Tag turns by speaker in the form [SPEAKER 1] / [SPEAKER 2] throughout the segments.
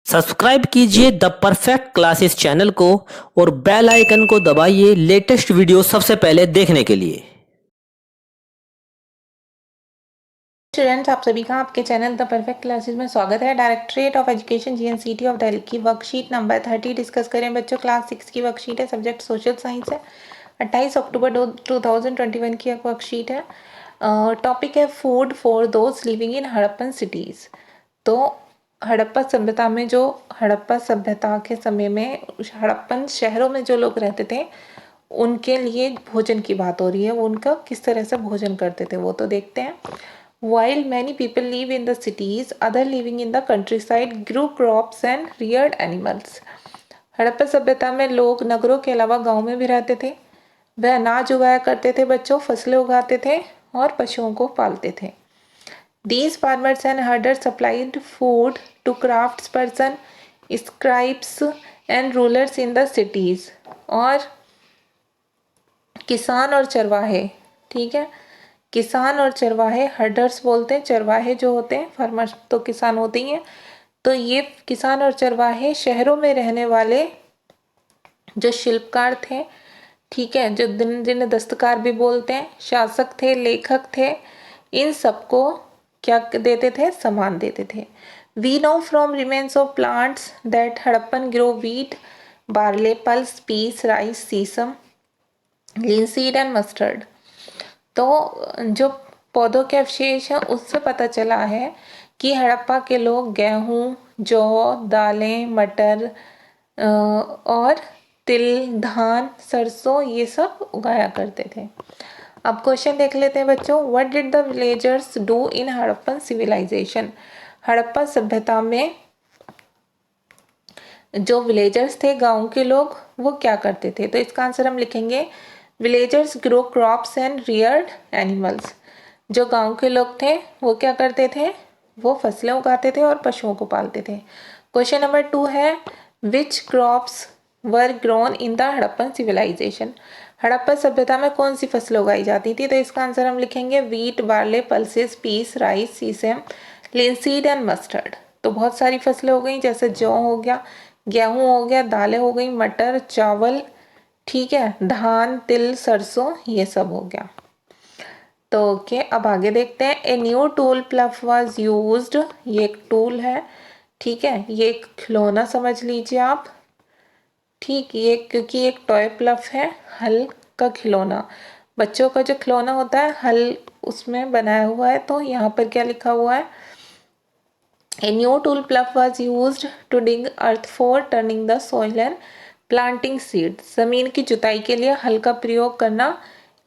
[SPEAKER 1] Subscribe कीजिए the perfect classes channel को और बेल आइकन को दबाइए लेटेस्ट वीडियो सबसे पहले देखने के लिए।
[SPEAKER 2] स्टूडेंट्स, आप सभी का आपके चैनल द परफेक्ट क्लासेस में स्वागत है। Directorate of education GNCT of Delhi की वर्कशीट नंबर 30 डिस्कस करें बच्चों। क्लास 6 की वर्कशीट है, सब्जेक्ट सोशल साइंस है। 28 अक्टूबर 2021 की एक वर्कशीट है। टॉपिक है food for those living in Harappan cities. तो हड़प्पा सभ्यता में हड़प्पा सभ्यता के समय में हड़प्पन शहरों में जो लोग रहते थे उनके लिए भोजन की बात हो रही है। वो उनका किस तरह से भोजन करते थे वो तो देखते हैं। While many people live in the cities, others living in the countryside grew crops and reared animals. Harappa सभ्यता में लोग नगरों के अलावा गांव में भी रहते थे। वह अनाज उगाया करते थे बच्चों, फसलें उगाते थे और पशुओं को पालते थे। These farmers and herders supplied food to craftspersons, scribes and rulers in the cities. और किसान और चरवाहे, ठीक है, किसान और चरवाहे, हर्डर्स बोलते हैं, चरवाहे जो होते हैं, फार्मर्स तो किसान होते ही हैं। तो ये किसान और चरवाहे शहरों में रहने वाले जो शिल्पकार थे, ठीक है, जो जिन्हें दस्तकार भी बोलते हैं, शासक थे, लेखक थे, इन सबको क्या देते थे? सामान देते थे। We know from remains of plants that Harappan grow wheat, barley, pulse, peas, rice, sesame, linseed and mustard. तो जो पौधों के अवशेष हैं उससे पता चला है कि हड़प्पा के लोग गेहूँ, जौ, दालें, मटर और तिल, धान, सरसों ये सब उगाया करते थे। अब क्वेश्चन देख लेते हैं बच्चों। What did the villagers do in Harappan civilization? Harappa सभ्यता में जो विलेजर्स थे, गांव के लोग, वो क्या करते थे? तो इसका आंसर हम लिखेंगे villagers grow crops and Rudyard animals. जो गांव के लोग थे वो क्या करते थे? वो फसलें उगाते थे और पशुओं को पालते थे। क्वेश्चन नंबर 2 है which crops were grown in the Harappan civilization? Harappa सभ्यता में कौन सी फसलें उगाई जाती थी? तो इसका आंसर हम लिखेंगे wheat, barley, pulses, peas, rice, sesame, linseed and mustard. तो बहुत सारी फसलें हो गई, जैसे जौ हो गया, गेहूँ हो गया, दालें हो गई, मटर, चावल, ठीक है, धान, तिल, सरसों, ये सब हो गया। तो ओके, अब आगे देखते हैं। A new tool प्लफ was used. ये एक टूल है, ठीक है, ये एक खिलौना समझ लीजिए आप, ठीक, ये क्योंकि एक टॉय प्लफ है, हल का खिलौना, बच्चों का जो खिलौना होता है हल उसमें बनाया हुआ है। तो यहाँ पर क्या लिखा हुआ है? A new tool plough was used to dig earth for turning the soil and planting seeds. जमीन की जुताई के लिए हल का प्रयोग करना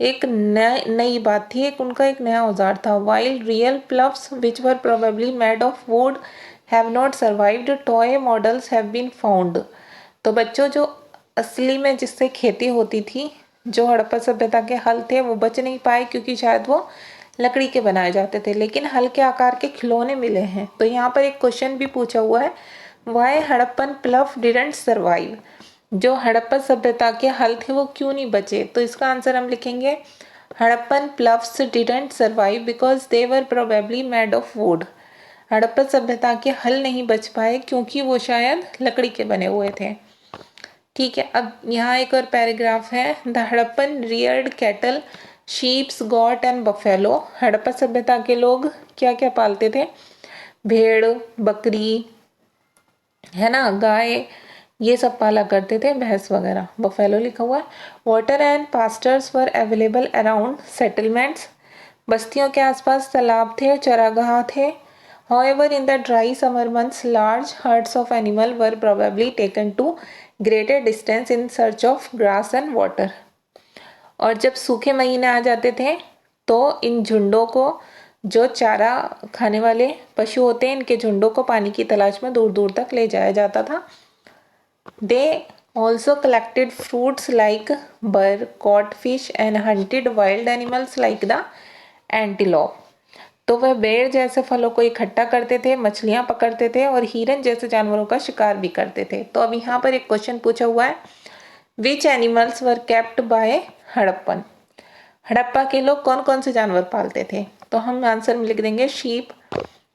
[SPEAKER 2] एक नई बात थी, उनका एक नया औजार था। While real ploughs which were probably made of wood have not survived, toy models have been found. तो बच्चों, जो असली में जिससे खेती होती थी, जो हड़प्पा सभ्यता के हल थे, वो बच नहीं पाए क्योंकि शायद वो लकड़ी के बनाए जाते थे, लेकिन हल के आकार के खिलौने मिले हैं। तो यहाँ पर एक क्वेश्चन भी पूछा हुआ है, वाई हड़प्पन प्लफ डिडंट सर्वाइव? जो हड़प्पा सभ्यता के हल थे वो क्यों नहीं बचे? तो इसका आंसर हम लिखेंगे Harappan ploughs didn't survive because they were probably made of wood. Harappa सभ्यता के हल नहीं बच पाए क्योंकि वो शायद लकड़ी के बने हुए थे, ठीक है। अब यहाँ एक और पैराग्राफ है। The Harappan Rudyard cattle, sheeps, got and buffalo. Harappa सभ्यता के लोग क्या क्या पालते थे? भेड़, बकरी, है ना, गाय, ये सब पाला करते थे, भैंस वगैरह। बफेलो लिखा हुआ है। Water and pastors were available around settlements. बस्तियों के आसपास तालाब थे, चरागाह थे। However, in the dry summer months, large herds of animals were probably taken to greater distance in search of grass and water. और जब सूखे महीने आ जाते थे तो इन झुंडों को, जो चारा खाने वाले पशु होते हैं, इनके झुंडों को पानी की तलाश में दूर दूर तक ले जाया जाता था। They also collected fruits like burr, caught fish and hunted wild animals like the antelope. तो वह बेर जैसे फलों को इकट्ठा करते थे, मछलियां पकड़ते थे और हिरन जैसे जानवरों का शिकार भी करते थे। तो अब यहाँ पर एक क्वेश्चन पूछा हुआ है, which animals were kept bye Harappan? Harappa के लोग कौन कौन से जानवर पालते थे? तो हम आंसर में लिख देंगे शीप,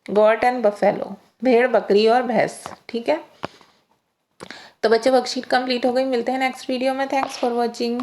[SPEAKER 2] गॉट एंड बफेलो। भेड़, बकरी और भैंस। ठीक है, तो बच्चे वर्कशीट कंप्लीट हो गई। मिलते हैं नेक्स्ट वीडियो में। Thanks for watching.